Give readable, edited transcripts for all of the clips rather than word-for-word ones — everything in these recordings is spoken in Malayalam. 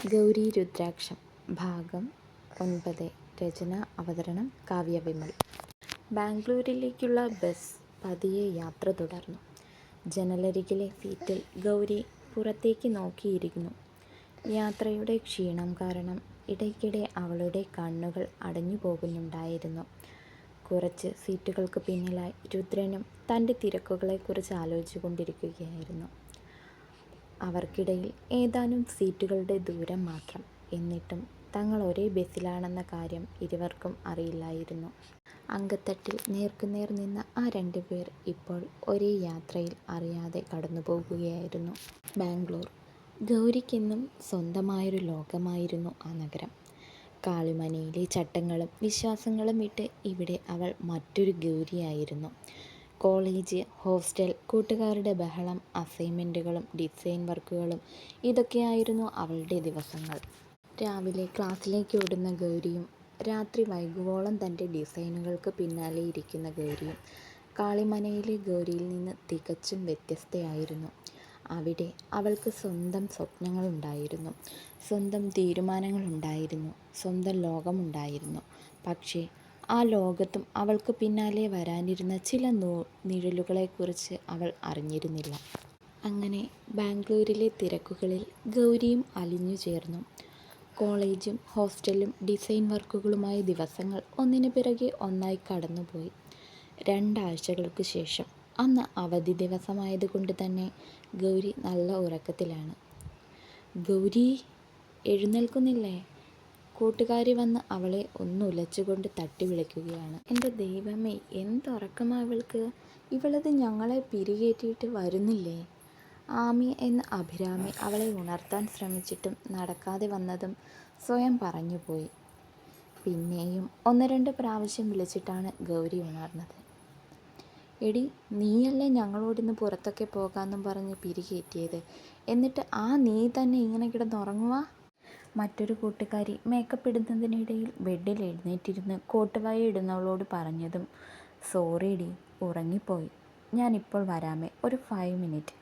ഗൗരി രുദ്രാക്ഷം ഭാഗം 9. രചന അവതരണം കാവ്യവിമൽ. ബാംഗ്ലൂരിലേക്കുള്ള ബസ് പതിയെ യാത്ര തുടർന്നു. ജനലരികിലെ സീറ്റിൽ ഗൗരി പുറത്തേക്ക് നോക്കിയിരുന്നു. യാത്രയുടെ ക്ഷീണം കാരണം ഇടയ്ക്കിടെ അവളുടെ കണ്ണുകൾ അടഞ്ഞു പോകുന്നുണ്ടായിരുന്നു. കുറച്ച് സീറ്റുകൾക്ക് പിന്നിലായി രുദ്രനും തൻ്റെ തിരക്കുകളെക്കുറിച്ച് ആലോചിച്ചു കൊണ്ടിരിക്കുകയായിരുന്നു. അവർക്കിടയിൽ ഏതാനും സീറ്റുകളുടെ ദൂരം മാത്രം. എന്നിട്ടും തങ്ങൾ ഒരേ ബസ്സിലാണെന്ന കാര്യം ഇരുവർക്കും അറിയില്ലായിരുന്നു. അങ്കത്തട്ടിൽ നേർക്കുനേർ നിന്ന ആ രണ്ടുപേർ ഇപ്പോൾ ഒരേ യാത്രയിൽ അറിയാതെ കടന്നുപോകുകയായിരുന്നു. ബാംഗ്ലൂർ ഗൗരിക്കെന്നും സ്വന്തമായൊരു ലോകമായിരുന്നു. ആ നഗരം. കാളിമനയിലെ ചട്ടങ്ങളും വിശ്വാസങ്ങളും വിട്ട് ഇവിടെ അവൾ മറ്റൊരു ഗൗരിയായിരുന്നു. കോളേജ്, ഹോസ്റ്റൽ, കൂട്ടുകാരുടെ ബഹളം, അസൈൻമെൻറ്റുകളും ഡിസൈൻ വർക്കുകളും ഇതൊക്കെയായിരുന്നു അവളുടെ ദിവസങ്ങൾ. രാവിലെ ക്ലാസ്സിലേക്ക് ഓടുന്ന ഗൗരിയും രാത്രി വൈകുവോളം തൻ്റെ ഡിസൈനുകൾക്ക് പിന്നാലെ ഇരിക്കുന്ന ഗൗരിയും കാളിമനയിലെ ഗൗരിയിൽ നിന്ന് തികച്ചും വ്യത്യസ്തയായിരുന്നു. അവിടെ അവൾക്ക് സ്വന്തം സ്വപ്നങ്ങളുണ്ടായിരുന്നു, സ്വന്തം തീരുമാനങ്ങളുണ്ടായിരുന്നു, സ്വന്തം ലോകമുണ്ടായിരുന്നു. പക്ഷേ ആ ലോകത്തും അവൾക്ക് പിന്നാലെ വരാനിരുന്ന ചില നിഴലുകളെക്കുറിച്ച് അവൾ അറിഞ്ഞിരുന്നില്ല. അങ്ങനെ ബാംഗ്ലൂരിലെ തിരക്കുകളിൽ ഗൗരിയും അലിഞ്ഞു ചേർന്നു. കോളേജും ഹോസ്റ്റലും ഡിസൈൻ വർക്കുകളുമായി ദിവസങ്ങൾ ഒന്നിനു പിറകെ ഒന്നായി കടന്നുപോയി. 2 ആഴ്ചകൾക്ക് ശേഷം, അന്ന് അവധി ദിവസമായതുകൊണ്ട് തന്നെ ഗൗരി നല്ല ഉറക്കത്തിലാണ്. ഗൗരി, എഴുന്നേൽക്കുന്നില്ലേ? കൂട്ടുകാരി വന്ന് അവളെ ഒന്നുലച്ചുകൊണ്ട് തട്ടി വിളിക്കുകയാണ്. എൻ്റെ ദൈവമേ, എന്തുറക്കമാ ഇവൾക്ക്! ഇവളത് ഞങ്ങളെ പിരികേറ്റിയിട്ട് വരുന്നില്ലേ? ആമി എന്ന അഭിരാമി അവളെ ഉണർത്താൻ ശ്രമിച്ചിട്ടും നടക്കാതെ വന്നതും സ്വയം പറഞ്ഞുപോയി. പിന്നെയും 1-2 പ്രാവശ്യം വിളിച്ചിട്ടാണ് ഗൗരി ഉണർന്നത്. എടി, നീയല്ലേ ഞങ്ങളോടിന്ന് പുറത്തൊക്കെ പോകാമെന്നും പറഞ്ഞ് പിരികേറ്റിയത്? എന്നിട്ട് നീ തന്നെ ഇങ്ങനെ കിടന്നുറങ്ങുക? മറ്റൊരു കൂട്ടുകാരി മേക്കപ്പ് ഇടുന്നതിനിടയിൽ ബെഡിൽ എഴുന്നേറ്റിരുന്ന് കോട്ടുവായ ഇടുന്നവളോട് പറഞ്ഞതും, സോറി ഡി, ഉറങ്ങിപ്പോയി, ഞാനിപ്പോൾ വരാമേ, ഒരു 5 മിനിറ്റ്.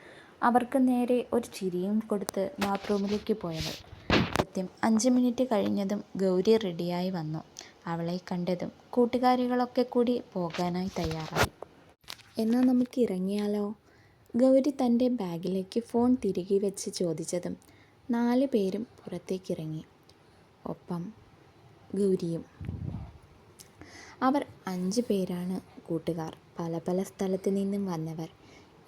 അവർക്ക് നേരെ ഒരു ചിരിയും കൊടുത്ത് ബാത്റൂമിലേക്ക് പോയവൾ കൃത്യം 5 മിനിറ്റ് കഴിഞ്ഞതും ഗൗരി റെഡിയായി വന്നു. അവളെ കണ്ടതും കൂട്ടുകാരികളൊക്കെ കൂടി പോകാനായി തയ്യാറായി. എന്നാൽ നമുക്ക് ഇറങ്ങിയാലോ? ഗൗരി തൻ്റെ ബാഗിലേക്ക് ഫോൺ തിരികെ വെച്ച് ചോദിച്ചതും 4 പേരും പുറത്തേക്കിറങ്ങി. ഒപ്പം ഗൗരിയും. അവർ 5 പേരാണ് കൂട്ടുകാർ. പല പല സ്ഥലത്ത് നിന്നും വന്നവർ.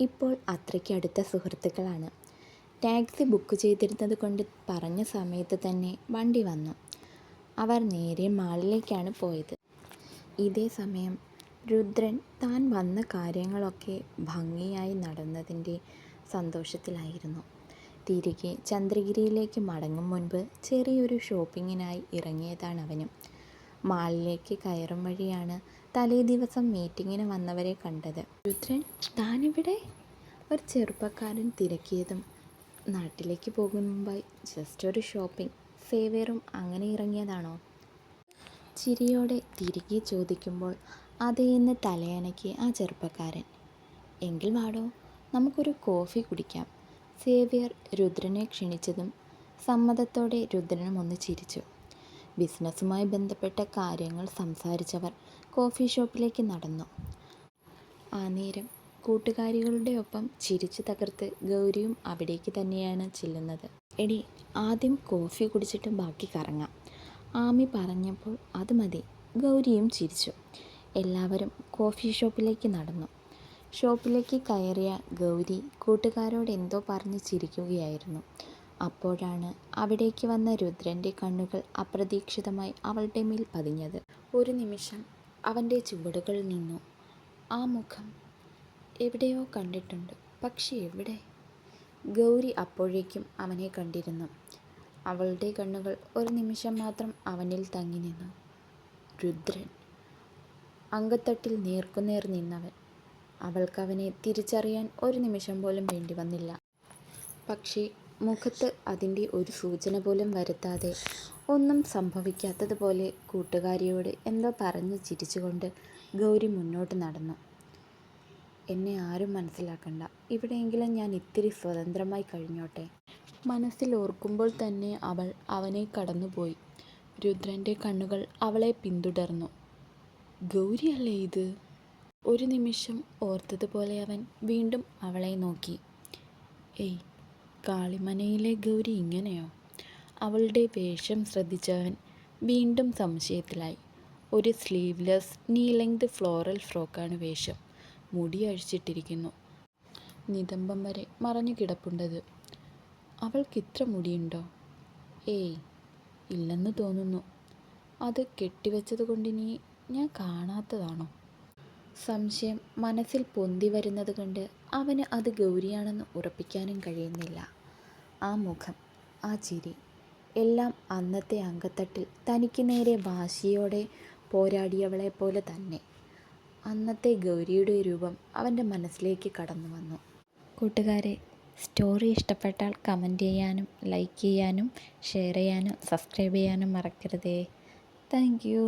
ഇപ്പോൾ അത്രയ്ക്ക് അടുത്ത സുഹൃത്തുക്കളാണ്. ടാക്സി ബുക്ക് ചെയ്തിരുന്നത് കൊണ്ട് പറഞ്ഞ സമയത്ത് തന്നെ വണ്ടി വന്നു. അവർ നേരെ മാളിലേക്കാണ് പോയത്. ഇതേ സമയം രുദ്രൻ താൻ വന്ന കാര്യങ്ങളൊക്കെ ഭംഗിയായി നടന്നതിൻ്റെ സന്തോഷത്തിലായിരുന്നു. തിരികെ ചന്ദ്രഗിരിയിലേക്ക് മടങ്ങും മുൻപ് ചെറിയൊരു ഷോപ്പിങ്ങിനായി ഇറങ്ങിയതാണ് അവനും. മാളിലേക്ക് കയറും വഴിയാണ് തലേ ദിവസം മീറ്റിങ്ങിന് വന്നവരെ കണ്ടത്. രുദ്രൻ, താനിവിടെ? ഒരു ചെറുപ്പക്കാരൻ തിരക്കിയതും, നാട്ടിലേക്ക് പോകും മുമ്പായി ജസ്റ്റ് ഒരു ഷോപ്പിംഗ് ഫേവറും അങ്ങനെ ഇറങ്ങിയതാണോ? ചിരിയോടെ തിരികെ ചോദിക്കുമ്പോൾ അതേന്ന് തലയനക്കി ആ ചെറുപ്പക്കാരൻ. എങ്കിൽ വാടോ, നമുക്കൊരു കോഫി കുടിക്കാം. സേവ്യർ രുദ്രനെ ക്ഷണിച്ചതും സമ്മതത്തോടെ രുദ്രനും ഒന്ന് ചിരിച്ചു. ബിസിനസ്സുമായി ബന്ധപ്പെട്ട കാര്യങ്ങൾ സംസാരിച്ചവർ കോഫി ഷോപ്പിലേക്ക് നടന്നു. ആ നേരം കൂട്ടുകാരികളുടെ ഒപ്പം ചിരിച്ചു തകർത്ത് ഗൗരിയും അവിടേക്ക് തന്നെയാണ് ചെല്ലുന്നത്. എടി, ആദ്യം കോഫി കുടിച്ചിട്ട് ബാക്കി കറങ്ങാം, ആമി പറഞ്ഞപ്പോൾ അത് മതി. ഗൗരിയും ചിരിച്ചു. എല്ലാവരും കോഫി ഷോപ്പിലേക്ക് നടന്നു. ഷോപ്പിലേക്ക് കയറിയ ഗൗരി കൂട്ടുകാരോട് എന്തോ പറഞ്ഞ് ചിരിക്കുകയായിരുന്നു. അപ്പോഴാണ് അവിടേക്ക് വന്ന രുദ്രൻ്റെ കണ്ണുകൾ അപ്രതീക്ഷിതമായി അവളുടെ മേൽ പതിഞ്ഞത്. ഒരു നിമിഷം അവൻ്റെ ചുവടുകൾ നിന്നു. ആ മുഖം എവിടെയോ കണ്ടിട്ടുണ്ട്, പക്ഷെ എവിടെ? ഗൗരി അപ്പോഴേക്കും അവനെ കണ്ടിരുന്നു. അവളുടെ കണ്ണുകൾ ഒരു നിമിഷം മാത്രം അവനിൽ തങ്ങി നിന്നു. രുദ്രൻ, അങ്കത്തട്ടിൽ നേർക്കുനേർ നിന്നവൻ. അവൾക്കവനെ തിരിച്ചറിയാൻ ഒരു നിമിഷം പോലും വേണ്ടി വന്നില്ല. പക്ഷേ മുഖത്ത് അതിൻ്റെ ഒരു സൂചന പോലും വരുത്താതെ, ഒന്നും സംഭവിക്കാത്തതുപോലെ കൂട്ടുകാരിയോട് എന്തോ പറഞ്ഞ് ചിരിച്ചുകൊണ്ട് ഗൗരി മുന്നോട്ട് നടന്നു. എന്നെ ആരും മനസ്സിലാക്കണ്ട, ഇവിടെയെങ്കിലും ഞാൻ ഇത്തിരി സ്വതന്ത്രമായി കഴിഞ്ഞോട്ടെ. മനസ്സിൽ ഓർക്കുമ്പോൾ തന്നെ അവൾ അവനെ കടന്നുപോയി. രുദ്രൻ്റെ കണ്ണുകൾ അവളെ പിന്തുടർന്നു. ഗൗരിയല്ലേ ഇത്? ഒരു നിമിഷം ഓർത്തതുപോലെ അവൻ വീണ്ടും അവളെ നോക്കി. ഏയ്, കാളിമനയിലെ ഗൗരി ഇങ്ങനെയോ? അവളുടെ വേഷം ശ്രദ്ധിച്ചവൻ വീണ്ടും സംശയത്തിലായി. ഒരു സ്ലീവ്ലെസ് നീ ലെങ്ത് ഫ്ലോറൽ ഫ്രോക്കാണ് വേഷം. മുടി അഴിച്ചിട്ടിരിക്കുന്നു. നിതംബം വരെ മറഞ്ഞു കിടപ്പുണ്ടത്. അവൾക്കിത്ര മുടിയുണ്ടോ? ഏയ്, ഇല്ലെന്ന് തോന്നുന്നു. അത് കെട്ടിവെച്ചതുകൊണ്ടിനി ഞാൻ കാണാത്തതാണോ? സംശയം മനസ്സിൽ പൊന്തി വരുന്നത് കണ്ട് അവന് അത് ഗൗരിയാണെന്ന് ഉറപ്പിക്കാനും കഴിയുന്നില്ല. ആ മുഖം, ആ ചിരി, എല്ലാം അന്നത്തെ അങ്കത്തട്ടിൽ തനിക്ക് നേരെ വാശിയോടെ പോരാടിയവളെപ്പോലെ തന്നെ. അന്നത്തെ ഗൗരിയുടെ രൂപം അവൻ്റെ മനസ്സിലേക്ക് കടന്നു വന്നു. കൂട്ടുകാരെ, സ്റ്റോറി ഇഷ്ടപ്പെട്ടാൽ കമൻറ്റ് ചെയ്യാനും ലൈക്ക് ചെയ്യാനും ഷെയർ ചെയ്യാനും സബ്സ്ക്രൈബ് ചെയ്യാനും മറക്കരുതേ. Thank you.